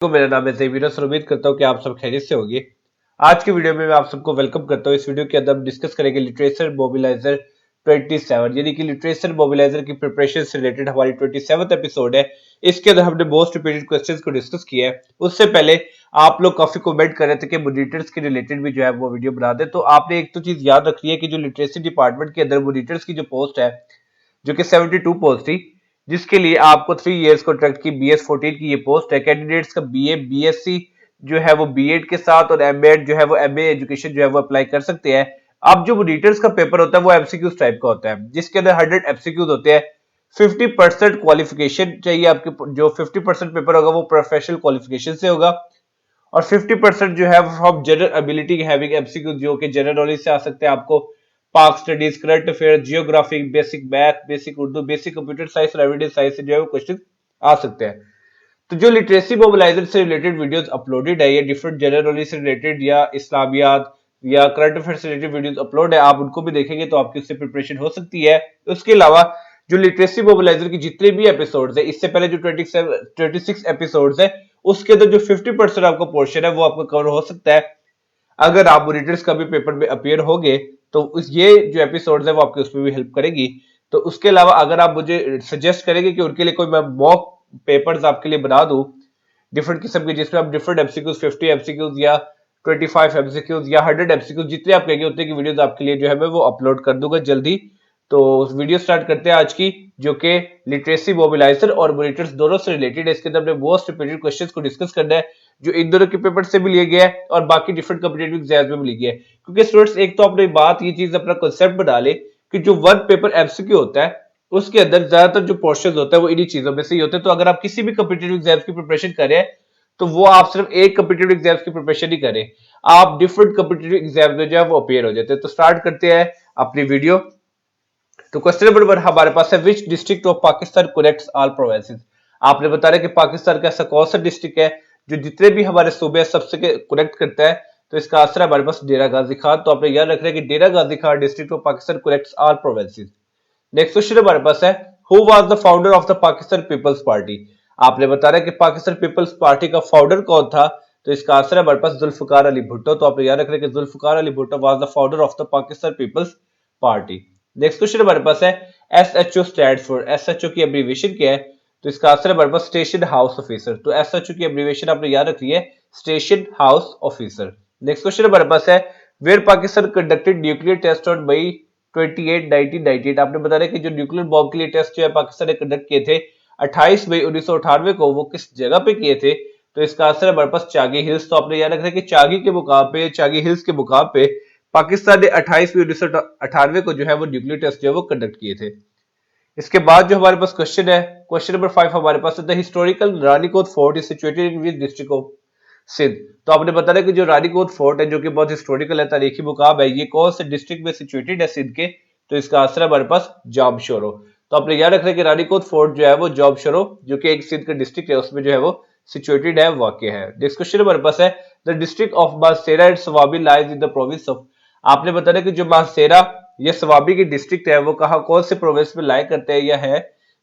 मेरा नाम है ज़ेवियर और उम्मीद करता हूँ कि आप सब खैरियत से होंगे। आज की वीडियो में मैं आप सबको वेलकम करता हूँ। इस वीडियो के अंदर हम डिस्कस करेंगे लिटरेचर मोबिलाइजर 27 यानी कि लिटरेचर मोबिलाइजर की प्रिपरेशन से रिलेटेड हमारी 27th एपिसोड है। इसके अंदर हमने मोस्ट रिपीटेड क्वेश्चंस को डिस्कस किया है। उससे पहले आप लोग काफी कमेंट कर रहे थे कि मॉनिटर्स के रिलेटेड भी जो है वो वीडियो बना दे। तो आपने एक तो चीज याद रखनी है कि जो लिटरेसी डिपार्टमेंट के अंदर मॉनिटर्स की जो पोस्ट है, जो कि 72 पोस्ट थी, जिसके लिए आपको 3 इयर्स कॉन्ट्रैक्ट की BS14 की ये पोस्ट है। कैंडिडेट्स का BA BSc जो है वो B.Ed के साथ और M.Ed जो है वो MA एजुकेशन जो है वो अप्लाई कर सकते हैं। अब जो मॉनिटर्स का पेपर होता है वो MCQs टाइप का होता है, जिसके अंदर 100 MCQs होते हैं। 50% क्वालिफिकेशन चाहिए आपके, जो 50% पेपर होगा वो प्रोफेशनल क्वालिफिकेशन से होगा और 50% जो है from general ability having MCQ, जो कि जनरल नॉलेज से आ सकते हैं। आपको पाक studies, current affair, geography, basic math, basic Urdu, basic computer science और एविडेंस साइंस से जो है वो क्वेश्चन आ सकते हैं। तो जो लिटरेसी मोबिलाइजर से रिलेटेड वीडियोस अपलोडेड है, ये डिफरेंट जनरल नॉलेज से रिलेटेड या इस्लामियात या करंट अफेयर से रिलेटेड वीडियोस अपलोड है, आप उनको भी देखेंगे तो आपकी उससे प्रिपरेशन हो सकती है। उसके अलावा जो लिटरेसी मोबिलाइजर की जितने भी एपिसोड्स है, इससे पहले जो 26 एपिसोड्स है, उसके अंदर जो 50% आपका पोर्शन है वो आपका कवर हो सकता है अगर आप मॉनिटर्स का भी पेपर में अपीयर होगे। तो ये जो एपिसोड्स है वो आपके उसमें भी हेल्प करेगी। तो उसके अलावा अगर आप मुझे सजेस्ट करेंगे कि उनके लिए कोई मैं मॉक पेपर्स आपके लिए बना दूं डिफरेंट किस्म के, जिसमें आप डिफरेंट एमसीक्यूज 50 एमसीक्यूज या 25 एमसीक्यूज या 100 एमसीक्यूज जितने आप कहेंगे उतने की वीडियोस आपके लिए जो है मैं वो अपलोड कर दूंगा जल्दी। तो वीडियो स्टार्ट करते हैं आज की, जो कि लिटरेसी मोबिलाइजर और मॉनिटर्स दोनों से रिलेटेड है। इसके अंदर हमने मोस्ट रिपीटेड क्वेश्चंस को डिस्कस करना है, जो इन दोनों के पेपर से भी लिया गया है और बाकी डिफरेंट कॉम्पिटिटिव एग्जाम्स में भी लिया गया है। क्योंकि स्टूडेंट्स, एक तो आपने बात ये चीज अपना कंसेप्ट बना ले कि जो वन पेपर एमसीक्यू होता है उसके अंदर ज्यादातर जो पोर्शन होता है वो इन्हीं चीजों में से ही होते हैं। तो अगर आप किसी भी कॉम्पिटिटिव एग्जाम्स की प्रिपरेशन कर रहे हैं तो वो आप सिर्फ एक कॉम्पिटिटिव एग्जाम्स की प्रिपरेशन ही करें, आप डिफरेंट कॉम्पिटिटिव एग्जाम में जो है वो अपीयर हो जाते हैं। तो स्टार्ट करते हैं अपनी वीडियो। तो क्वेश्चन नंबर 1 हमारे पास है, विच district of Pakistan connects all provinces. आपने बताया कि पाकिस्तान का ऐसा कौन सा डिस्ट्रिक्ट है जो जितने भी हमारे सूबे सबसे कनेक्ट करता है। तो इसका आंसर है हमारे पास डेरा गाजी खान। तो आपने याद रखना है कि Dera Ghazi Khan district of Pakistan connects all provinces. Next question हमारे पास है, who was the founder of the Pakistan peoples Party. आपने बताया कि पाकिस्तान पीपल्स पार्टी का फाउंडर कौन था। तो इसका आंसर है हमारे पास जुल्फकार अली भुट्टो। तो आपने याद रखना है कि Zulfikar Ali Bhutto was the founder of the Pakistan peoples Party. Next question हमारे पास है, SHO स्टैंड्स फॉर, SHO की एब्रीविएशन क्या है। तो इसका आंसर है हमारे पास स्टेशन हाउस ऑफिसर। तो SHO की एब्रीविएशन आपने याद रखी है, station house officer. Next question हमारे पास है, where Pakistan conducted nuclear test on May 28 1998। आपने बताया कि जो न्यूक्लियर बॉम्ब के लिए टेस्ट जो है पाकिस्तान ने कंडक्ट किए थे 28 मई 1998 को, वो किस जगह पे किए थे। तो इसका आंसर है हमारे पास चागी हिल्स। तो आपने याद रखना है कि चागी के मुकाम पे, चागी हिल्स के मुकाम पे पाकिस्तान ने 28 मई 1998 को जो है वो न्यूक्लियर टेस्ट जो है वो कंडक्ट किए थे। इसके बाद जो हमारे पास क्वेश्चन है, क्वेश्चन नंबर 5 हमारे पास है, the historical Ranikot fort is situated in which district of Sindh. तो आपने बताया कि जो रानीकोट फोर्ट है, जो कि बहुत हिस्टोरिकल है, तारीखी मुकाम है, ये कौन से डिस्ट्रिक्ट में सिचुएटेड है सिंध के। तो इसका आंसर है हमारे पास जाम शोरो। तो आपने याद रखना है कि रानीकोट फोर्ट जो है वो जाम शोरो, जो कि एक सिंध का डिस्ट्रिक्ट है, उसमें जो है वो सिचुएटेड है, वाकई है। नेक्स्ट क्वेश्चन हमारे पास है, the district of Mansehra and Swabi lies in the province of. आपने बताया कि जो मानसेरा ये स्वाबी की डिस्ट्रिक्ट है वो कहा, कौन से प्रोविंस में लाई करते हैं या है।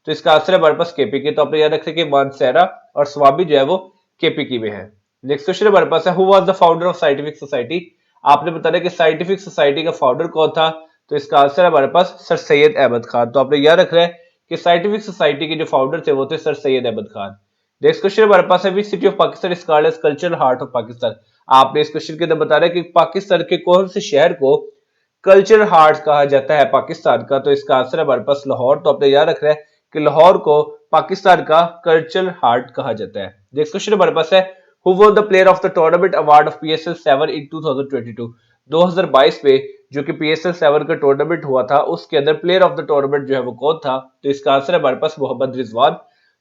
तो इसका आंसर है हमारे पास केपी के। तो आपने याद रखें कि मानसेरा और स्वाबी जो है वो केपी की में है। नेक्स्ट क्वेश्चन हमारे पास है, who was the founder of scientific society. आपने बताया कि साइंटिफिक सोसाइटी का फाउंडर कौन था। तो इसका आंसर है हमारे पास सर सैयद अहमद खान। तो आपने याद रख रहे हैं कि साइंटिफिक सोसाइटी के जो फाउंडर थे वो थे sir Syed Ahmed Khan. Next question हमारे पास है, which city of Pakistan is called as cultural heart of Pakistan. आपने इस क्वेश्चन के अंदर बता रहे कि पाकिस्तान के कौन से शहर को कल्चर हार्ट कहा जाता है पाकिस्तान का। तो इसका आंसर है हमारे पास लाहौर। तो आपने याद रख रहे हैं कि लाहौर को पाकिस्तान का कल्चर हार्ट कहा जाता है। नेक्स्ट क्वेश्चन हमारे पास है, who one the player of the tournament award of PSL 7 इन 2022। 2022 में जो कि PSL 7 का टूर्नामेंट हुआ था, उसके अंदर प्लेयर ऑफ द टूर्नामेंट जो है वो कौन था। तो इसका आंसर है हमारे पास मोहम्मद रिजवान।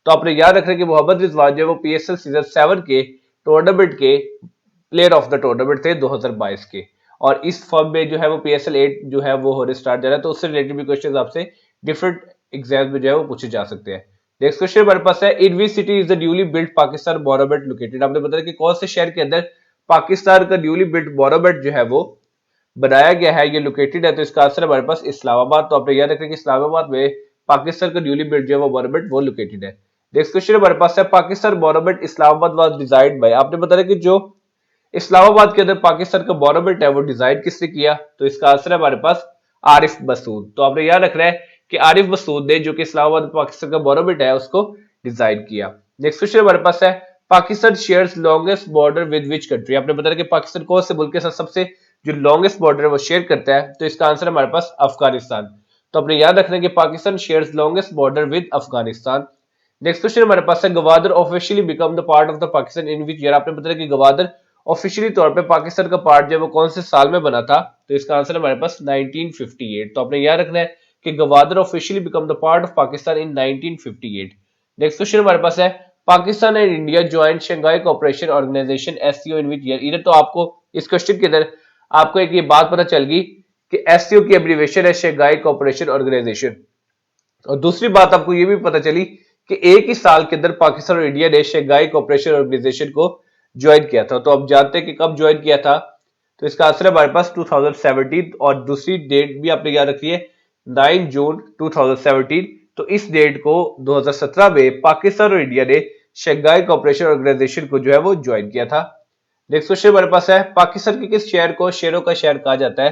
तो आपने याद रखना कि मोहम्मद रिजवान जो है वो PSL सीजन 7 के टूर्नामेंट के प्लेयर ऑफ द टूर्नामेंट थे 2022 के। और इस फॉर्म में जो है वो PSL 8 जो है वो होने स्टार्ट जा रहा है। तो उससे रिलेटेड भी क्वेश्चन आपसे डिफरेंट एग्जाम में जो है वो पूछे जा सकते हैं। नेक्स्ट क्वेश्चन हमारे पास है, in which city is the newly built Pakistan monument located. आपने बताया कि कौन से शहर के अंदर पाकिस्तान का न्यूली बिल्ट मॉन्यूमेंट जो है वो बनाया गया है, ये लोकेटेड है। तो इसका आंसर हमारे पास इस्लामाबाद। तो आपने याद रखना कि इस्लामाबाद में पाकिस्तान का न्यूली बिल्ट जो है वो मॉन्यूमेंट वो लोकेटेड है। नेक्स्ट क्वेश्चन हमारे पास है Pakistan monument Islamabad was designed by. आपने बताया कि जो इस्लामाबाद के अंदर पाकिस्तान का मोनूमेंट है वो डिजाइन किसने किया, तो इसका आंसर है हमारे पास आरिफ मसूद। तो आपने याद रखना है कि आरिफ मसूद ने जो कि इस्लामाबाद में पाकिस्तान का मोनूमेंट है उसको डिजाइन किया। नेक्स्ट क्वेश्चन हमारे पास है Pakistan shares longest border with which country. आपने बताया कि पाकिस्तान कौन से मुल्क के साथ सबसे जो लॉन्गेस्ट बॉर्डर है वो शेयर करता है, तो इसका आंसर है हमारे पास अफगानिस्तान। तो अपने याद रखना है कि Pakistan shares longest border with Afghanistan. Next question हमारे पास है Gwadar officially become the part of the Pakistan in which year. आपने बताया कि गवादर ऑफिशियली तौर पे पाकिस्तान का पार्ट जो है वो कौन से साल में बना था, तो इसका आंसर है हमारे पास 1958। तो आपने याद रखना है कि Gwadar officially become the part of Pakistan in 1958। Next question हमारे पास है Pakistan and India joint Shanghai cooperation organisation SCO in which year. इधर तो आपको इस क्वेश्चन के अंदर आपको एक ये बात पता चल गई कि एससीओ की एब्रीविएशन है शंघाई कोऑपरेशन ऑर्गेनाइजेशन, और दूसरी बात आपको ये भी पता चली कि एक ही साल के अंदर पाकिस्तान और इंडिया ने शंघाई कोऑपरेशन ऑर्गेनाइजेशन को ज्वाइन किया था। तो अब जानते हैं कि कब ज्वाइन किया था, तो इसका आंसर है हमारे पास 2017, और दूसरी डेट भी आपने याद रखी है 9 जून 2017। तो इस डेट को 2017 में पाकिस्तान और इंडिया ने शंघाई कोऑपरेशन ऑर्गेनाइजेशन को जो है वो ज्वाइन किया था। नेक्स्ट क्वेश्चन हमारे पास है पाकिस्तान के किस शहर को शेरों का शहर कहा जाता है,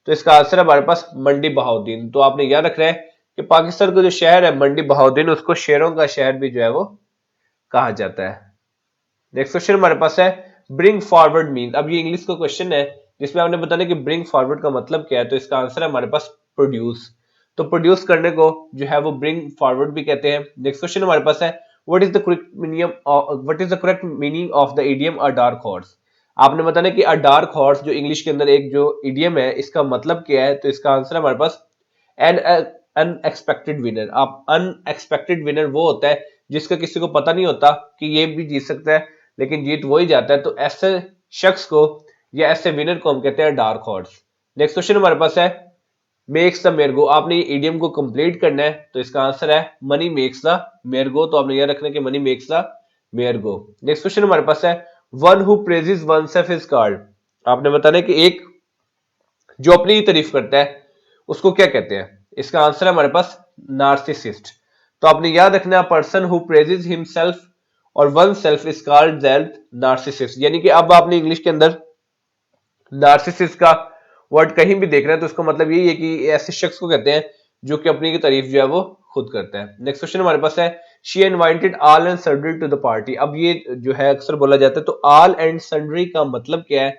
तो इसका आंसर है हमारे पास मंडी बहाउद्दीन। तो आपने याद रखना है कि पाकिस्तान का जो शहर है मंडी बहाउद्दीन उसको शेरों का शहर भी जो है वो कहा जाता है। नेक्स्ट क्वेश्चन हमारे पास है ब्रिंग फॉरवर्ड मीन। अब ये इंग्लिश का क्वेश्चन है जिसमें आपने बताना कि ब्रिंग फॉरवर्ड का मतलब क्या है, तो इसका आंसर है हमारे पास प्रोड्यूस। तो प्रोड्यूस करने को जो है वो ब्रिंग फॉरवर्ड भी कहते हैं। नेक्स्ट क्वेश्चन हमारे पास है what is the correct meaning of the idiom a dark horse. आपने बताना कि अ डार्क हॉर्स जो इंग्लिश के अंदर एक जो इडियम है इसका मतलब क्या है, तो इसका आंसर है हमारे पास एन अनएक्सपेक्टेड विनर। आप अनएक्सपेक्टेड विनर वो होता है जिसका किसी को पता नहीं होता कि ये भी जीत सकता है लेकिन जीत वही जाता है, तो ऐसे शख्स को या ऐसे विनर को हम कहते हैं डार्क हॉर्स। नेक्स्ट क्वेश्चन हमारे पास है मेक्स द मेयर गो। आपने ये इडियम को कंप्लीट करना है, तो इसका आंसर है मनी मेक्स द मेयर गो। तो आपने याद रखना है कि money makes the mayor go. Next question हमारे पास है one who praises oneself is called. आपने बताना है कि एक जो अपनी ही तारीफ करता है उसको क्या कहते हैं, इसका आंसर है हमारे पास नार्सिसिस्ट। तो आपने याद रखना पर्सन हु प्रेजेस हिमसेल्फ और one self is called narcissist. यानी कि अब आपने इंग्लिश के अंदर नार्सिसिस्ट का वर्ड कहीं भी देख रहे हैं तो उसका मतलब यही है कि ऐसे शख्स को कहते हैं जो कि अपनी की तारीफ जो है वो खुद करता है। नेक्स्ट क्वेश्चन हमारे पास है she invited all and sundry to the party. अब ये जो है अक्सर बोला जाता है, तो ऑल एंड सन्ड्री का मतलब क्या है,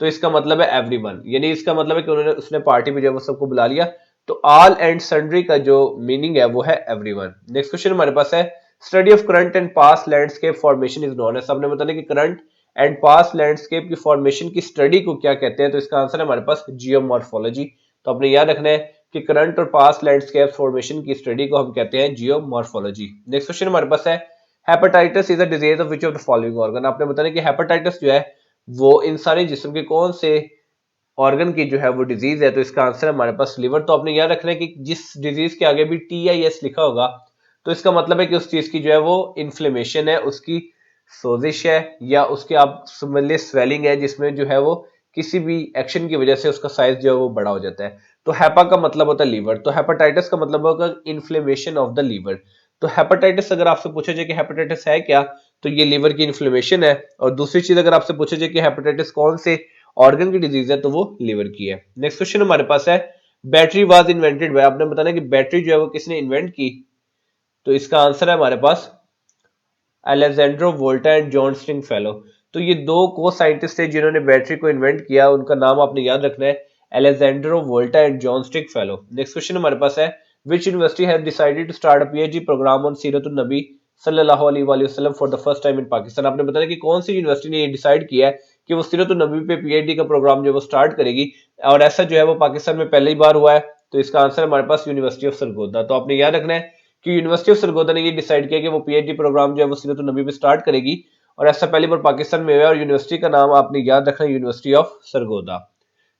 तो इसका मतलब है एवरीवन। यानी इसका मतलब है कि उन्होंने उसने पार्टी में जो है वो सबको बुला लिया। तो ऑल एंड सन्ड्री का जो मीनिंग है वो है एवरीवन। नेक्स्ट क्वेश्चन हमारे पास है study of current and past landscape formation is known as. हमने बताया कि करंट एंड पास्ट लैंडस्केप की फॉर्मेशन की स्टडी को क्या कहते हैं, तो इसका आंसर है हमारे पास जियोमॉर्फोलॉजी। तो आपने याद रखना है कि करंट और पास्ट लैंडस्केप फॉर्मेशन की स्टडी को हम कहते हैं जियोमॉर्फोलॉजी। नेक्स्ट क्वेश्चन हमारे पास है hepatitis is a disease of which of the following organ. आपने बताया कि हेपेटाइटिस जो है वो इंसानी जिस्म के कौन से ऑर्गन की जो है वो डिजीज है, तो इसका आंसर है हमारे पास लिवर। तो आपने याद रखना है कि जिस डिजीज के आगे भी TIS लिखा होगा तो इसका मतलब है कि उस चीज की जो है वो इन्फ्लेमेशन है, उसकी सोजिश है, या उसके आप समझ ले स्वेलिंग है जिसमें जो है वो किसी भी एक्शन की वजह से उसका साइज जो है वो बड़ा हो जाता है। तो हेपा का मतलब होता है लीवर, तो हेपेटाइटिस का मतलब होगा इन्फ्लेमेशन ऑफ द लीवर। तो हेपेटाइटिस अगर आपसे पूछा जाए कि हेपेटाइटिस है क्या, तो ये लीवर की इन्फ्लेमेशन है। और दूसरी चीज अगर आपसे पूछा जाए कि हेपेटाइटिस कौन से ऑर्गन की डिजीज है, तो वो लीवर की है। नेक्स्ट क्वेश्चन हमारे पास है बैटरी वाज इन्वेंटेड बाय। आपने बताना कि बैटरी जो है वो किसने इन्वेंट की, तो इसका आंसर है हमारे पास अलेक्जेंड्रो Volta and John string fellow. तो ये दो को साइंटिस्ट थे जिन्होंने बैटरी को इन्वेंट किया, उनका नाम आपने याद रखना है Alessandro Volta and John Stringfellow. Next question हमारे पास है which university has decided to start a PhD programme on सीरतुन नबी सल्लल्लाहु अलैहि वसल्लम for the first time in Pakistan. आपने बताया कि कौन सी यूनिवर्सिटी ने ये डिसाइड किया है कि वो सीरतुन नबी पे PhD का प्रोग्राम जो है वो स्टार्ट करेगी, और ऐसा जो है वो पाकिस्तान में पहली बार हुआ है। तो इसका आंसर हमारे पास यूनिवर्सिटी ऑफ सरगोदा। तो आपने याद रखना है कि यूनिवर्सिटी ऑफ सरगोदा ने ये डिसाइड किया कि वो PhD प्रोग्राम जो है वो सीरतुन नबी पे स्टार्ट करेगी, और ऐसा पहली बार पाकिस्तान में हुआ, और यूनिवर्सिटी का नाम आपने याद रखना है university of Sargodha.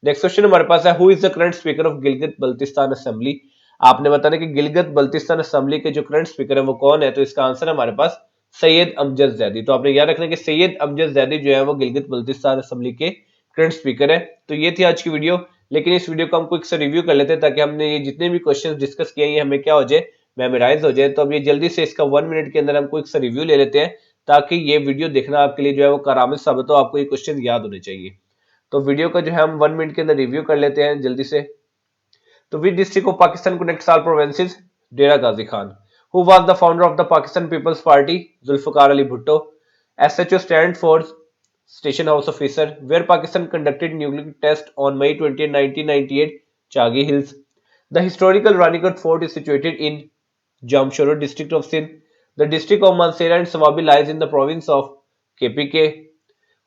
Next question हमारे पास है who is the current speaker of Gilgit Baltistan assembly. आपने बताना कि गिलगित बल्तिस्तान असेंबली के जो करंट स्पीकर है वो कौन है, तो इसका आंसर है हमारे पास सैयद अमजद जैदी। तो आपने याद रखना कि सैयद अमजद जैदी जो है वो गिलगित बल्तिस्तान असेंबली के करंट स्पीकर है। तो ये थी आज की वीडियो, लेकिन इस वीडियो को हम क्विक से रिव्यू कर लेते हैं ताकि हमने ये जितने भी क्वेश्चन डिस्कस किए हैं हमें क्या हो जाए, मेमोराइज हो जाए। तो अब ये जल्दी से इसका 1 मिनट के अंदर हम क्विक सा रिव्यू ले लेते हैं, ताकि ये वीडियो देखना आपके लिए जो है वो कारआमद साबित हो, आपको ये क्वेश्चन याद होने चाहिए। तो वीडियो का जो है हम 1 मिनट के अंदर रिव्यू कर लेते हैं जल्दी से। तो which district of Pakistan connects all provinces? Dera Ghazi Khan. Who was the founder of the Pakistan peoples party? Zulfikar Ali Bhutto. SHO stand for station house officer. Where Pakistan conducted nuclear test on May 20, 1998? Chagi Hills. The historical Ranikot Fort is situated in Jamshoro district of Sindh. The district of Mansehra and Sawabi lies in the province of KPK.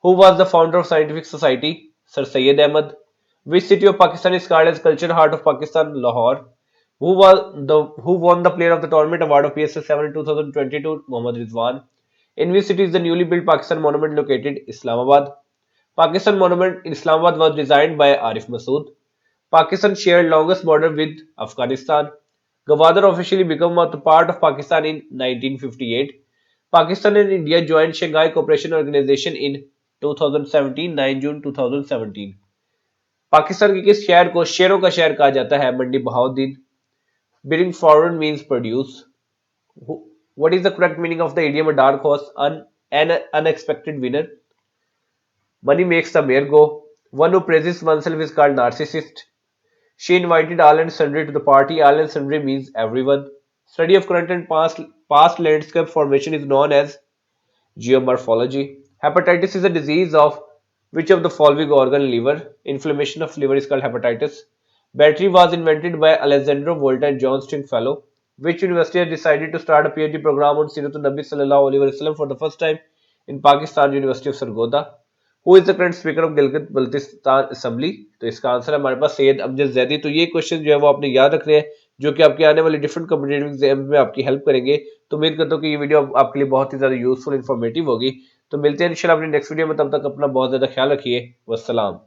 Who was the founder of Scientific Society? Sir Syed Ahmad. Which city of Pakistan is called as cultural heart of Pakistan? Lahore. Who won the Player of the Tournament award of PSL 7 in 2022? Mohammad Rizwan. In which city is the newly built Pakistan Monument located? Islamabad. Pakistan Monument in Islamabad was designed by Arif Masood. Pakistan shared longest border with Afghanistan. Gwadar officially became a part of Pakistan in 1958. Pakistan and India joined Shanghai Cooperation Organization in 2017, 9 June 2017. Pakistan के किस शहर को शेरों का शहर कहा जाता है? मंडी Bahauddin. Bring forward means produce. What is the correct meaning of the idiom a dark horse, an unexpected winner? Money makes the mare go. One who praises oneself is called narcissist. She invited all and sundry to the party. All and sundry means everyone. Study of current and past landscape formation is known as geomorphology. Hepatitis is a disease of which of the following organ? Liver. Inflammation of liver is called hepatitis. Battery was invented by Alessandro Volta and John Stringfellow. Which university has decided to start a PhD program on Siratul Nabi Sallallahu Alaihi Wasallam for the first time? In Pakistan, University of Sargodha. Who is the current speaker of Gilgit Baltistan assembly? तो इसका answer है हमारे पास सैयद अमजद जैदी। तो ये question जो है वो आपने याद रखने हैं, जो कि आपके आने वाले डिफरेंट कॉम्पिटिटिव एग्जाम में आपकी हेल्प करेंगे। तो उम्मीद करता हूँ कि ये वीडियो आपके लिए बहुत ही ज्यादा यूजफुल इन्फॉर्मेटिव होगी। तो मिलते हैं इंशाल्लाह अपनी नेक्स्ट वीडियो में, तब तक अपना बहुत ज्यादा ख्याल रखिए। वस्सलाम।